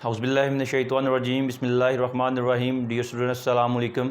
औज़ुबिल्लाहिमिनश्शैतानिर्रजीम बिस्मिल्लाहिर्रहमानिर्रहीम। Dear student अस्सलाम वालेकुम।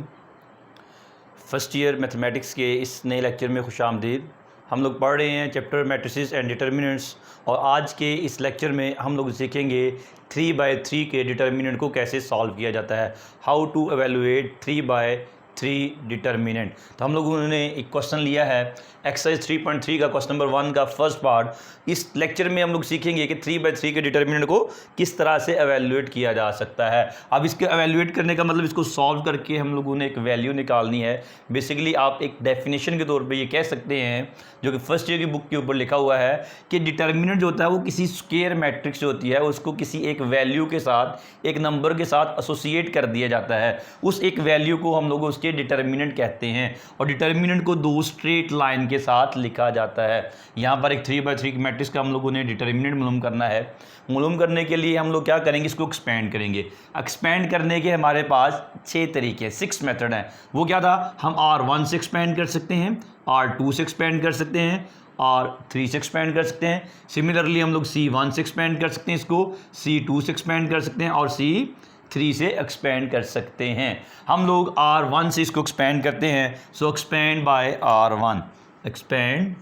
फ़र्स्ट ईयर मैथमेटिक्स के इस नए लेक्चर में खुशामदीद। हम लोग पढ़ रहे हैं चैप्टर मैट्रिसेस एंड डिटर्मिनेंट्स, और आज के इस लेक्चर में हम लोग सीखेंगे 3/3 के डिटर्मिनेंट को कैसे सॉल्व किया जाता है, हाउ टू एवेलुएट 3/3 डिटर्मिनेंट। तो हम लोगों ने एक क्वेश्चन लिया है एक्सरसाइज 3.3 का क्वेश्चन नंबर 1 का फर्स्ट पार्ट। इस लेक्चर में हम लोग सीखेंगे कि 3/3 के डिटर्मिनेंट को किस तरह से एवेलुएट किया जा सकता है। अब इसके एवेलुएट करने का मतलब इसको सॉल्व करके हम लोगों ने एक वैल्यू निकालनी है। बेसिकली आप एक डेफिनेशन के तौर पे ये कह सकते हैं, जो कि फर्स्ट ईयर की बुक के ऊपर लिखा हुआ है, कि डिटर्मिनेंट जो होता है वो किसी स्क्वायर मैट्रिक्स जो होती है उसको किसी एक वैल्यू के साथ, एक नंबर के साथ एसोसिएट कर दिया जाता है। उस एक वैल्यू को हम लोग उसके डिटर्मिनेंट कहते हैं, और डिटर्मिनेंट को दो स्ट्रेट लाइन के साथ लिखा जाता है। यहाँ पर एक 3/3 मैट्रिक्स का हम लोगों ने डिटर्मिनेंट मालूम करना है। मालूम करने के लिए हम लोग क्या करेंगे, इसको एक्सपेंड करेंगे। एक्सपेंड करने के हमारे पास 6 तरीके, 6 मेथड हैं। वो क्या था, हम R1 से एक्सपेंड कर सकते हैं, R2 से एक्सपेंड कर सकते हैं, R3 से एक्सपेंड कर सकते हैं। सिमिलरली हम लोग C1 से एक्सपेंड कर सकते हैं, इसको C2 से एक्सपेंड कर सकते हैं, और C3 से एक्सपेंड कर सकते हैं। हम लोग R1 से इसको एक्सपेंड करते हैं, so expand by R1, expand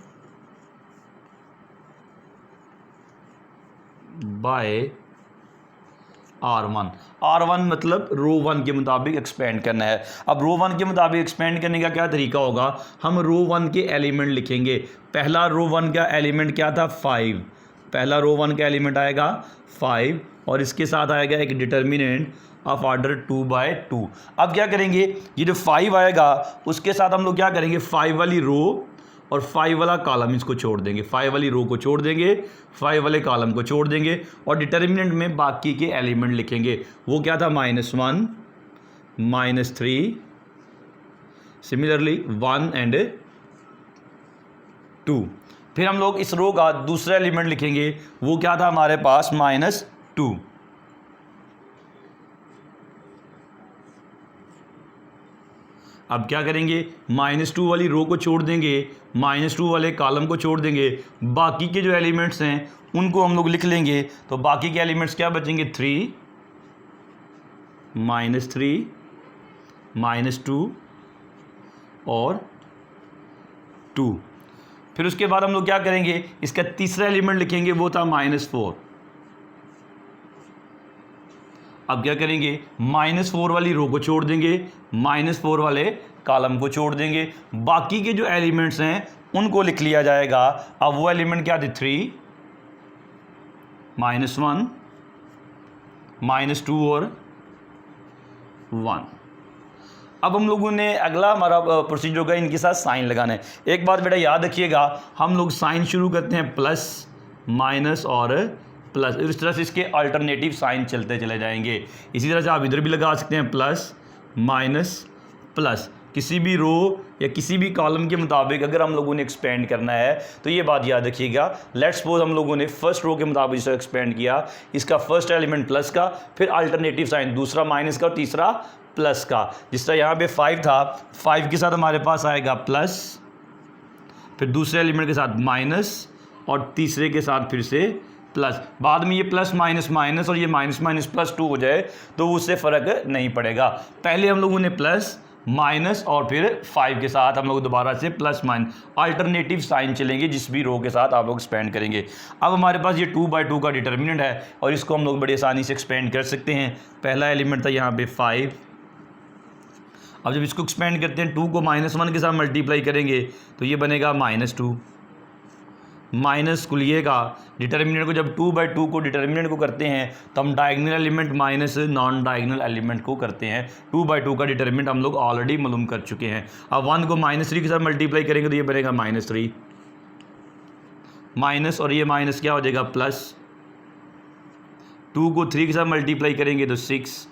by R1 मतलब रो 1 के मुताबिक एक्सपेंड करना है। अब रो 1 के मुताबिक एक्सपेंड करने का क्या तरीका होगा, हम रो 1 के एलिमेंट लिखेंगे। पहला रो 1 का एलिमेंट क्या था, 5। पहला रो 1 का एलिमेंट आएगा 5, और इसके साथ आएगा एक डिटर्मिनेंट ऑफ ऑर्डर 2/2। अब क्या करेंगे, ये जो 5 आएगा उसके साथ हम लोग क्या करेंगे, 5 वाली रो और 5 वाला कॉलम इसको छोड़ देंगे, 5 वाली रो को छोड़ देंगे, 5 वाले कॉलम को छोड़ देंगे, और डिटर्मिनेंट में बाकी के एलिमेंट लिखेंगे। वो क्या था, -1, -3, सिमिलरली 1 एंड 2। फिर हम लोग इस रो का दूसरा एलिमेंट लिखेंगे, वो क्या था हमारे पास, -2। अब क्या करेंगे, -2 वाली रो को छोड़ देंगे, -2 वाले कॉलम को छोड़ देंगे, बाकी के जो एलिमेंट्स हैं उनको हम लोग लिख लेंगे। तो बाकी के एलिमेंट्स क्या बचेंगे, 3, -3, -2 और 2। फिर उसके बाद हम लोग क्या करेंगे, इसका तीसरा एलिमेंट लिखेंगे, वो था -4। अब क्या करेंगे, -4 वाली रो को छोड़ देंगे, -4 वाले कॉलम को छोड़ देंगे, बाकी के जो एलिमेंट्स हैं उनको लिख लिया जाएगा। अब वो एलिमेंट क्या थे, 3, -1, -2 और 1। अब हम लोगों ने अगला हमारा प्रोसीजर होगा, इनके साथ साइन लगाना है। एक बात बेटा याद रखिएगा, हम लोग साइन शुरू करते हैं प्लस, माइनस और प्लस, इस तरह से इसके अल्टरनेटिव साइन चलते चले जाएंगे। इसी तरह से आप इधर भी लगा सकते हैं, प्लस, माइनस, प्लस। किसी भी रो या किसी भी कॉलम के मुताबिक अगर हम लोगों ने एक्सपेंड करना है तो ये बात याद रखिएगा। लेट्स सपोज हम लोगों ने फर्स्ट रो के मुताबिक इसे एक्सपेंड किया, इसका फर्स्ट एलिमेंट प्लस का, फिर अल्टरनेटिव साइन दूसरा माइनस का और तीसरा प्लस का। जिस तरह यहाँ पे 5 था, 5 के साथ हमारे पास आएगा प्लस, फिर दूसरे एलिमेंट के साथ माइनस, और तीसरे के साथ फिर से प्लस। बाद में ये प्लस माइनस माइनस और ये माइनस माइनस +2 हो जाए तो उससे फ़र्क नहीं पड़ेगा। पहले हम लोगों ने प्लस, माइनस और फिर 5 के साथ हम लोग दोबारा से प्लस माइनस अल्टरनेटिव साइन चलेंगे जिस भी रो के साथ आप लोग एक्सपेंड करेंगे। अब हमारे पास ये 2/2 का डिटर्मिनेंट है, और इसको हम लोग बड़ी आसानी से एक्सपेंड कर सकते हैं। पहला एलिमेंट था यहाँ पे 5। अब जब इसको एक्सपेंड करते हैं, 2 को -1 के साथ मल्टीप्लाई करेंगे तो ये बनेगा -2। माइनस को लिएगा डिटर्मिनेंट को, जब 2/2 को डिटर्मिनेंट को करते हैं तो हम diagonal element minus non diagonal element को करते हैं। 2/2 का डिटर्मिनेंट हम लोग ऑलरेडी मालूम कर चुके हैं। अब 1 को -3 के साथ मल्टीप्लाई करेंगे तो ये बनेगा -3, माइनस और ये माइनस क्या हो जाएगा, प्लस। 2 को 3 के साथ मल्टीप्लाई करेंगे तो 6,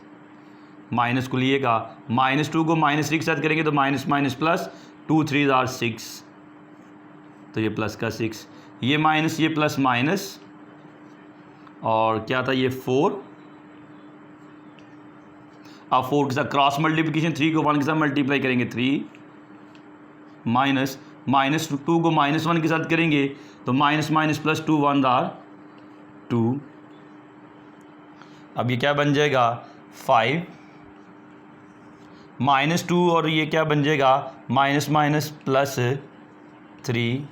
माइनस को लिएगा, -2 को -3 के साथ करेंगे तो माइनस माइनस प्लस, 2 3 आर 6, तो ये प्लस का 6, ये माइनस ये प्लस माइनस, और क्या था ये 4। अब 4 के साथ क्रॉस मल्टीप्लिकेशन, 3 को 1 के साथ मल्टीप्लाई करेंगे 3, -2 को -1 के साथ करेंगे तो माइनस माइनस +2 1 आर 2। अब ये क्या बन जाएगा 5 -2 और ये क्या बन जाएगा माइनस माइनस प्लस 3,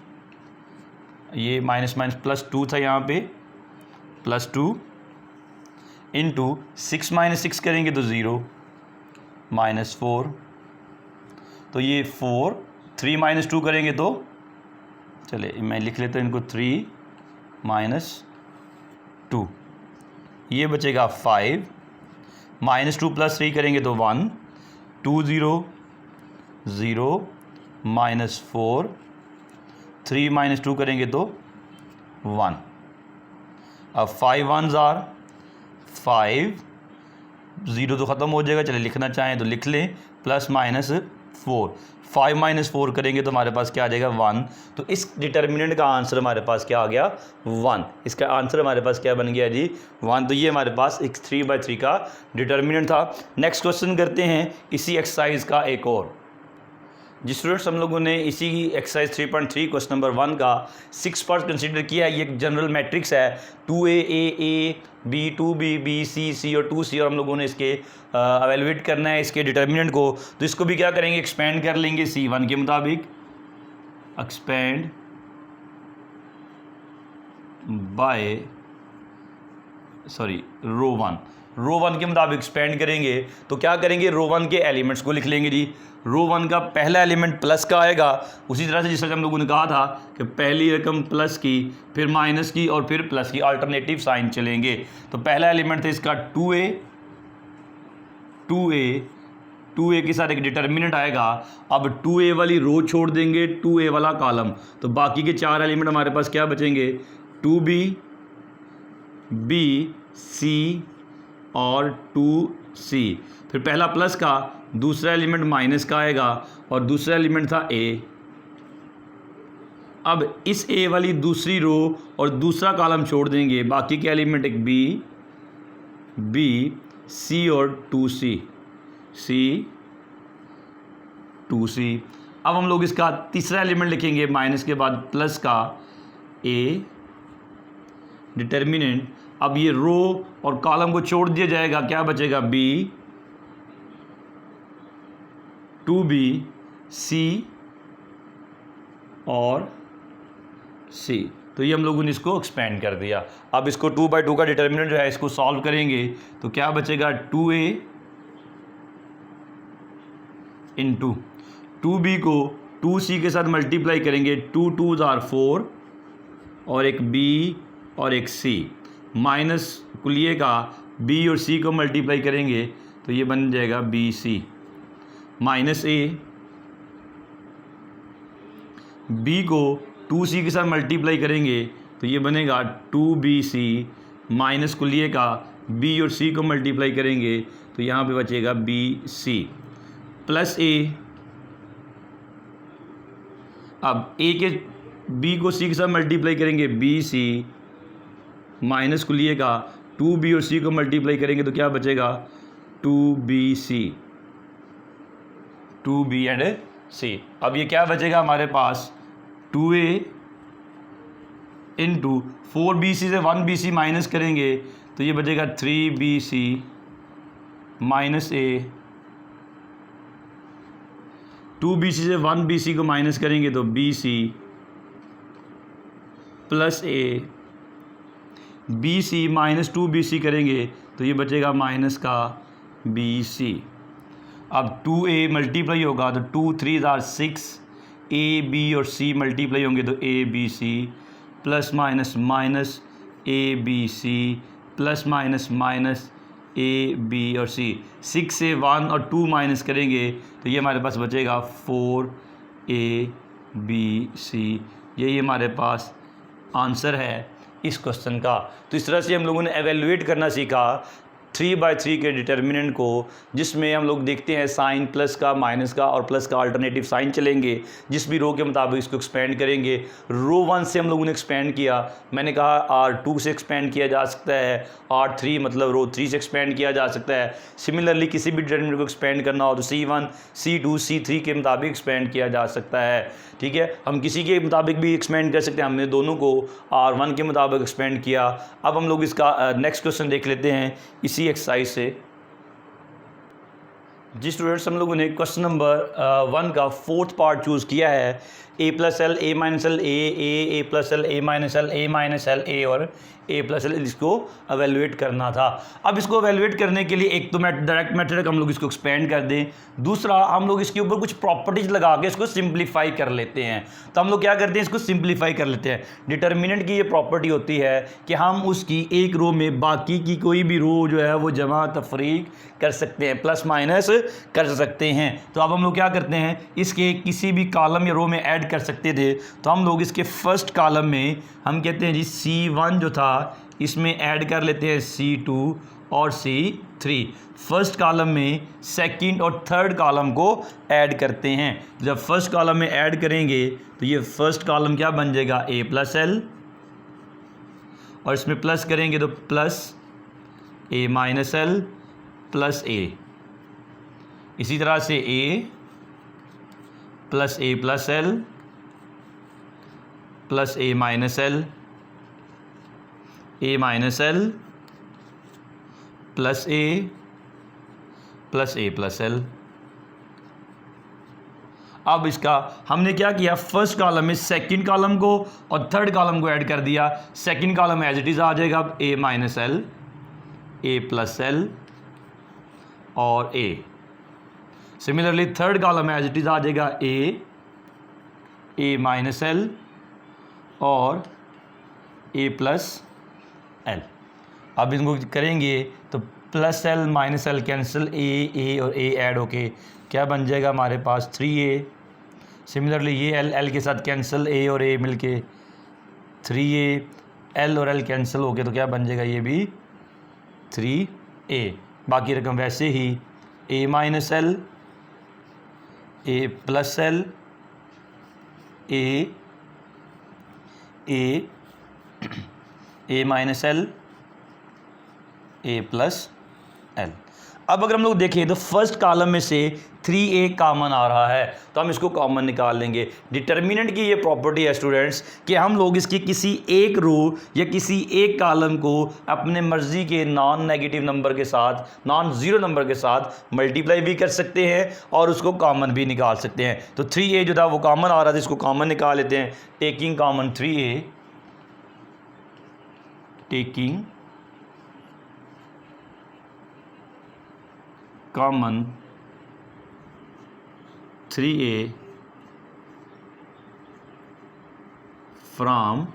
ये माइनस माइनस +2 था यहाँ पे +2 इंटू 6 - 6 करेंगे तो 0 -4, तो ये 4, 3 - 2 करेंगे तो चले मैं लिख लेता हूँ इनको 3 - 2, ये बचेगा 5 -2 + 3 करेंगे तो 1 2 0 0 -4, 3 - 2 करेंगे तो 1। अब 5 1s आर 5, 0 तो ख़त्म हो जाएगा, चले लिखना चाहें तो लिख लें, +-4, 5 - 4 करेंगे तो हमारे पास क्या आ जाएगा 1। तो इस डिटर्मिनेंट का आंसर हमारे पास क्या आ गया 1। इसका आंसर हमारे पास क्या बन गया जी 1। तो ये हमारे पास एक 3/3 का डिटर्मिनेंट था। नेक्स्ट क्वेश्चन करते हैं इसी एक्सरसाइज का एक और। जी स्टूडेंट्स, हम लोगों ने इसी एक्सरसाइज 3.3 क्वेश्चन नंबर 1 का 6 पार्ट कंसीडर किया है। ये एक जनरल मैट्रिक्स है 2A A B 2B B C और 2C, और हम लोगों ने इसके एवेलुएट करना है इसके डिटर्मिनेंट को। तो इसको भी क्या करेंगे एक्सपेंड कर लेंगे C1 के मुताबिक, एक्सपेंड बाय रो 1 के मुताबिक एक्सपेंड करेंगे। तो क्या करेंगे रो 1 के एलिमेंट्स को लिख लेंगे जी। रो 1 का पहला एलिमेंट प्लस का आएगा, उसी तरह से जिस तरह हम लोगों ने कहा था कि पहली रकम प्लस की, फिर माइनस की और फिर प्लस की, अल्टरनेटिव साइन चलेंगे। तो पहला एलिमेंट था इसका 2A के साथ एक डिटर्मिनेंट आएगा। अब 2A वाली रो छोड़ देंगे, 2A वाला कॉलम, तो बाकी के 4 एलिमेंट हमारे पास क्या बचेंगे 2B B C और 2C। फिर पहला प्लस का, दूसरा एलिमेंट माइनस का आएगा और दूसरा एलिमेंट था A। अब इस A वाली दूसरी रो और दूसरा कॉलम छोड़ देंगे, बाकी के एलिमेंट एक B C और 2C। अब हम लोग इसका तीसरा एलिमेंट लिखेंगे माइनस के बाद प्लस का A डिटर्मिनेंट। अब ये रो और कॉलम को छोड़ दिया जाएगा, क्या बचेगा B 2B C और C। तो ये हम लोगों ने इसको एक्सपेंड कर दिया। अब इसको 2/2 का डिटर्मिनेंट जो है इसको सॉल्व करेंगे तो क्या बचेगा 2A इंटू 2B को 2C के साथ मल्टीप्लाई करेंगे, 2 2s आर 4 और एक B और एक C, माइनस कुलिए का B और C को मल्टीप्लाई करेंगे तो ये बन जाएगा BC माइनस A, B को 2C के साथ मल्टीप्लाई करेंगे तो ये बनेगा 2BC, माइनस कुलिए का B और C को मल्टीप्लाई करेंगे तो यहाँ पे बचेगा BC प्लस A। अब A के B को C के साथ मल्टीप्लाई करेंगे BC, माइनस कुलिए का 2B और C को मल्टीप्लाई करेंगे तो क्या बचेगा 2BC, 2B एंड C। अब ये क्या बचेगा हमारे पास 2A इंटू 4BC से 1BC माइनस करेंगे तो ये बचेगा 3BC माइनस A, 2BC से 1BC को माइनस करेंगे तो BC plus A, BC minus 2BC करेंगे तो ये बचेगा माइनस का BC। अब 2A मल्टीप्लाई होगा तो 2 3s आर 6, A B और C मल्टीप्लाई होंगे तो ABC plus minus minus ABC plus minus minus AB और C। 6 से 1 और 2 माइनस करेंगे तो ये हमारे पास बचेगा 4ABC। यही हमारे पास आंसर है इस क्वेश्चन का। तो इस तरह से हम लोगों ने एवेलुएट करना सीखा 3/3 के डिटर्मिनेंट को, जिसमें हम लोग देखते हैं साइन प्लस का, माइनस का और प्लस का अल्टरनेटिव साइन चलेंगे, जिस भी रो के मुताबिक इसको एक्सपेंड करेंगे। रो 1 से हम लोगों ने एक्सपेंड किया, मैंने कहा R2 से एक्सपेंड किया जा सकता है, R3 मतलब रो 3 से एक्सपेंड किया जा सकता है। सिमिलरली किसी भी डिटर्मिनेंट को एक्सपेंड करना हो तो C1, C2, C3 के मुताबिक एक्सपेंड किया जा सकता है। ठीक है, हम किसी के मुताबिक भी एक्सपेंड कर सकते हैं, हमने दोनों को R1 के मुताबिक एक्सपेंड किया। अब हम लोग इसका नेक्स्ट क्वेश्चन देख लेते हैं इसी एक्सरसाइज से। जी स्टूडेंट्स, हम लोगों ने क्वेश्चन नंबर 1 का 4th पार्ट चूज़ किया है। A+L, A-L, A+L, A-L, A-L, A और A+L, इसको एवेलुएट करना था। अब इसको एवेलुएट करने के लिए एक तो डायरेक्ट मेथड हम लोग इसको एक्सपेंड कर दें, दूसरा हम लोग इसके ऊपर कुछ प्रॉपर्टीज लगा के इसको सिंप्लीफाई कर लेते हैं। तो हम लोग क्या करते हैं, इसको सिंप्लीफाई कर लेते हैं। डिटर्मिनेंट की ये प्रॉपर्टी होती है कि हम उसकी एक रो में बाकी की कोई भी रो जो है वो जमा तफरीक कर सकते हैं, प्लस माइनस कर सकते हैं। तो अब हम लोग क्या करते हैं, इसके किसी भी कॉलम या रो में ऐड कर सकते थे, तो हम लोग इसके फर्स्ट कॉलम में हम कहते हैं जी C1 जो था इसमें ऐड कर लेते हैं C2 और C3। फर्स्ट कॉलम में सेकंड और थर्ड कॉलम को ऐड करते हैं। जब फर्स्ट कॉलम में ऐड करेंगे तो ये फर्स्ट कॉलम क्या बन जाएगा, A+L, और इसमें प्लस करेंगे तो प्लस A-L प्लस A। इसी तरह से A plus A+L plus A-L, A-L plus A plus A+L। अब इसका हमने क्या किया, फर्स्ट कॉलम में सेकंड कॉलम को और थर्ड कॉलम को ऐड कर दिया। Second column as it is आ जाएगा A-L, A+L और A। Similarly third column as it is आ जाएगा A-L और A+L। अब इनको करेंगे तो plus L minus L cancel, A और A ऐड होके क्या बन जाएगा हमारे पास 3A। सिमिलरली ये L के साथ कैंसिल, A और A मिलके 3A, L और L कैंसिल होके तो क्या बन जाएगा, ये भी 3A। बाकी रकम वैसे ही A-L, A+L, A-L, A+L। अब अगर हम लोग देखें तो फर्स्ट कॉलम में से 3A कॉमन आ रहा है, तो हम इसको कॉमन निकाल लेंगे। डिटर्मिनेंट की ये प्रॉपर्टी है स्टूडेंट्स कि हम लोग इसकी किसी एक रो या किसी एक कॉलम को अपने मर्जी के नॉन नेगेटिव नंबर के साथ, नॉन ज़ीरो नंबर के साथ मल्टीप्लाई भी कर सकते हैं और उसको कॉमन भी निकाल सकते हैं। तो 3A जो था वो कॉमन आ रहा था, इसको कॉमन निकाल लेते हैं। Taking common 3A, taking common 3A from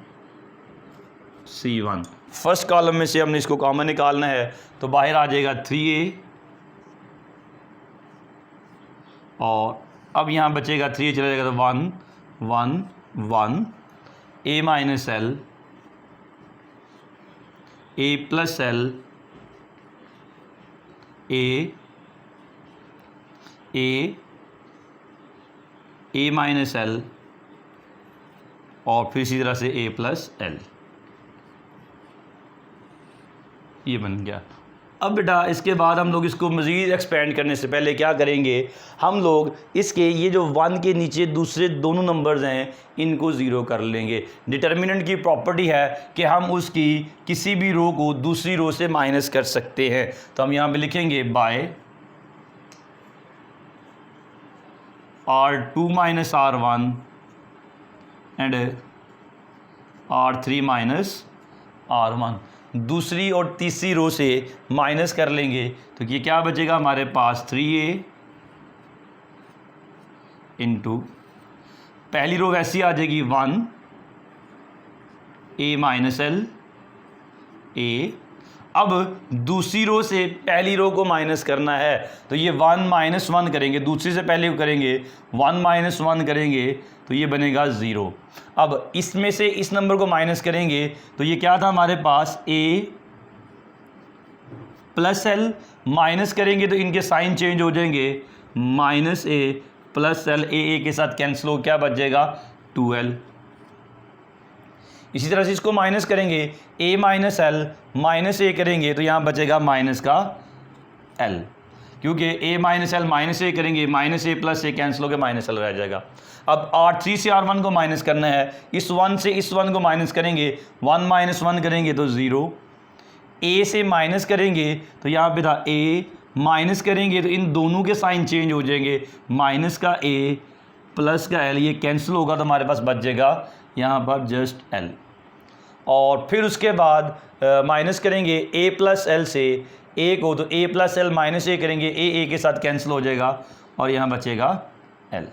C1। First column में से हमने इसको कॉमन निकालना है, तो बाहर आ जाएगा 3A और अब यहाँ बचेगा 3A चला जाएगा तो 1 1 1, A-L, A+L, A-L और फिर इसी तरह से A+L, ये बन गया। अब बेटा इसके बाद हम लोग इसको मज़ीद एक्सपेंड करने से पहले क्या करेंगे, हम लोग इसके ये जो 1 के नीचे दूसरे दोनों नंबर्स हैं इनको ज़ीरो कर लेंगे। डिटर्मिनेंट की प्रॉपर्टी है कि हम उसकी किसी भी रो को दूसरी रो से माइनस कर सकते हैं। तो हम यहाँ पे लिखेंगे bye R2 minus R1 and R3 minus R1। दूसरी और तीसरी रो से माइनस कर लेंगे तो ये क्या बचेगा हमारे पास 3A इंटू पहली रो वैसी आ जाएगी 1 A-L A। अब दूसरी रो से पहली रो को माइनस करना है तो ये 1 माइनस 1 करेंगे, दूसरी से पहले करेंगे 1 माइनस 1 करेंगे तो ये बनेगा 0। अब इसमें से इस नंबर को माइनस करेंगे तो ये क्या था हमारे पास A प्लस एल, माइनस करेंगे तो इनके साइन चेंज हो जाएंगे, माइनस ए प्लस एल, ए के साथ कैंसिल हो, क्या बच जाएगा 2l। इसी तरह से इसको माइनस करेंगे, a माइनस एल माइनस ए करेंगे तो यहाँ बचेगा माइनस का l, क्योंकि a माइनस एल माइनस ए करेंगे, माइनस ए प्लस ए कैंसिल होकर माइनस एल रह जाएगा। अब R3 से R1 को माइनस करना है, इस 1 से इस 1 को माइनस करेंगे, 1 माइनस 1 करेंगे तो 0, a से माइनस करेंगे तो यहाँ पे था a, माइनस करेंगे तो इन दोनों के साइन चेंज हो जाएंगे, माइनस का a प्लस का l, ये कैंसिल होगा तो हमारे पास बच जाएगा यहाँ पर जस्ट l। और फिर उसके बाद माइनस करेंगे a प्लस एल से a को, तो a प्लस एल माइनस ए करेंगे, a के साथ कैंसिल हो जाएगा और यहाँ बचेगा l,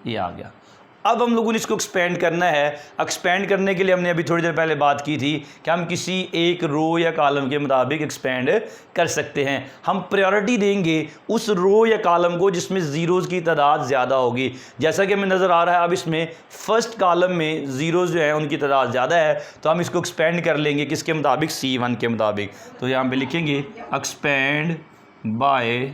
ये आ गया। अब हम लोगों ने इसको एक्सपेंड करना है। एक्सपेंड करने के लिए हमने अभी थोड़ी देर पहले बात की थी कि हम किसी एक रो या कॉलम के मुताबिक एक्सपेंड कर सकते हैं। हम प्रायोरिटी देंगे उस रो या कॉलम को जिसमें ज़ीरोज़ की तादाद ज़्यादा होगी। जैसा कि हमें नज़र आ रहा है अब इसमें फर्स्ट कॉलम में ज़ीरोज़ जो है उनकी तादाद ज़्यादा है, तो हम इसको एक्सपेंड कर लेंगे किसके मुताबिक, C1 के मुताबिक। तो यहाँ पर लिखेंगे एक्सपेंड बाय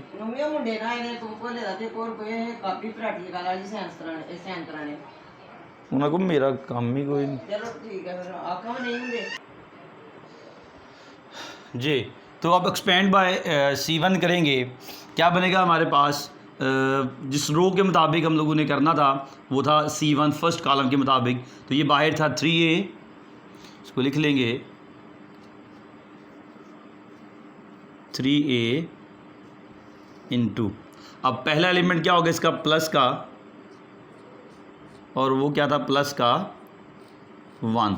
उनको मेरा काम ही कोई जी। तो अब एक्सपेंड बाय C1 करेंगे, क्या बनेगा हमारे पास, जिस रो के मुताबिक हम लोगों ने करना था वो था C1 फर्स्ट कॉलम के मुताबिक, तो ये बाहर था 3a, इसको लिख लेंगे 3a इंटू, अब पहला एलिमेंट क्या होगा इसका, प्लस का, और वो क्या था प्लस का 1,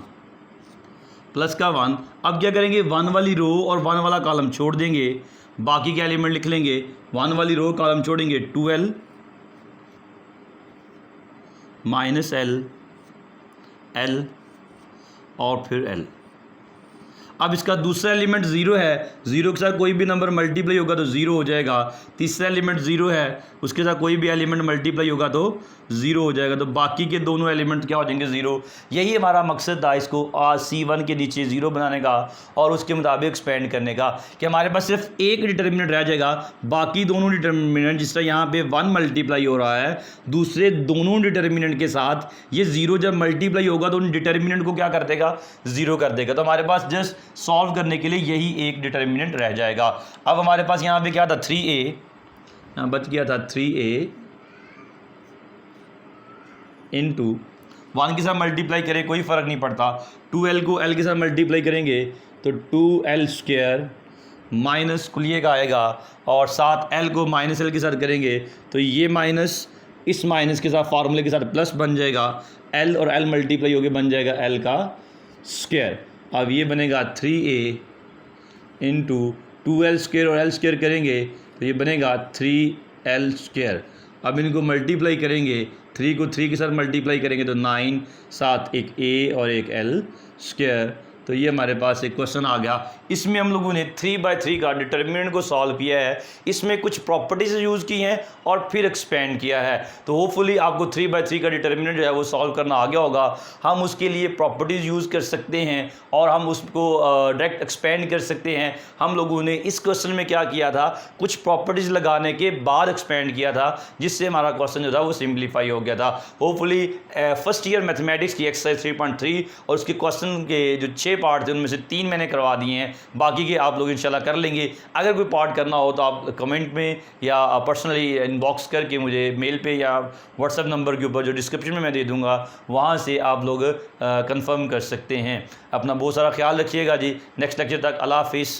प्लस का 1। अब क्या करेंगे, 1 वाली रो और 1 वाला कॉलम छोड़ देंगे, बाकी के एलिमेंट लिख लेंगे, 1 वाली रो कॉलम छोड़ेंगे 2l माइनस l और फिर l। अब इसका दूसरा एलिमेंट 0 है, 0 के साथ कोई भी नंबर मल्टीप्लाई होगा तो 0 हो जाएगा। तीसरा एलिमेंट 0 है, उसके साथ कोई भी एलिमेंट मल्टीप्लाई होगा तो 0 हो जाएगा, तो बाकी के दोनों एलिमेंट क्या हो जाएंगे 0। यही हमारा मकसद था इसको C1 के नीचे 0 बनाने का और उसके मुताबिक एक्सपेंड करने का, कि हमारे पास सिर्फ एक डिटर्मिनेंट रह जाएगा, बाकी दोनों डिटर्मिनेंट जिस तरह यहाँ पे 1 मल्टीप्लाई हो रहा है दूसरे दोनों डिटर्मिनेंट के साथ, ये 0 जब मल्टीप्लाई होगा तो उन डिटर्मिनेंट को क्या कर देगा, 0 कर देगा। तो हमारे पास जस्ट सॉल्व करने के लिए यही एक डिटर्मिनेंट रह जाएगा। अब हमारे पास यहाँ पे क्या था 3a, यहाँ बच गया था 3a इंटू 1 के साथ मल्टीप्लाई करें कोई फ़र्क नहीं पड़ता, 2l को l के साथ मल्टीप्लाई करेंगे तो 2l स्क्वायर माइनस कुलिए का आएगा, और साथ l को माइनस l के साथ करेंगे तो ये माइनस इस माइनस के साथ फार्मूले के साथ प्लस बन जाएगा, l और l मल्टीप्लाई होकर बन जाएगा l का स्क्वायर। अब ये बनेगा 3a इंटू 2l स्क्वायर और l स्क्वायर करेंगे तो ये बनेगा 3l स्क्वायर। अब इनको मल्टीप्लाई करेंगे, 3 को 3 के साथ मल्टीप्लाई करेंगे तो 9, साथ एक a और एक l स्क्वायर। तो ये हमारे पास एक क्वेश्चन आ गया। इसमें हम लोगों ने 3/3 का डिटर्मिनेंट को सॉल्व किया है, इसमें कुछ प्रॉपर्टीज यूज़ की हैं और फिर एक्सपेंड किया है। तो होपफुली आपको 3/3 का डिटर्मिनेंट जो है वो सॉल्व करना आ गया होगा। हम उसके लिए प्रॉपर्टीज़ यूज़ कर सकते हैं और हम उसको डायरेक्ट एक्सपेंड कर सकते हैं। हम लोगों ने इस क्वेश्चन में क्या किया था, कुछ प्रॉपर्टीज़ लगाने के बाद एक्सपेंड किया था, जिससे हमारा क्वेश्चन जो था वो सिंप्लीफाई हो गया था। होपफुली फर्स्ट ईयर मैथमेटिक्स की एक्सरसाइज 3.3 और उसके क्वेश्चन के जो 6 पार्ट थे उनमें से 3 मैंने करवा दिए हैं, बाकी के आप लोग इंशाल्लाह कर लेंगे। अगर कोई पार्ट करना हो तो आप कमेंट में या पर्सनली इनबॉक्स करके मुझे मेल पे या व्हाट्सएप नंबर के ऊपर जो डिस्क्रिप्शन में मैं दे दूंगा वहाँ से आप लोग कंफर्म कर सकते हैं। अपना बहुत सारा ख्याल रखिएगा जी। नेक्स्ट लेक्चर तक अल्लाह हाफिज़।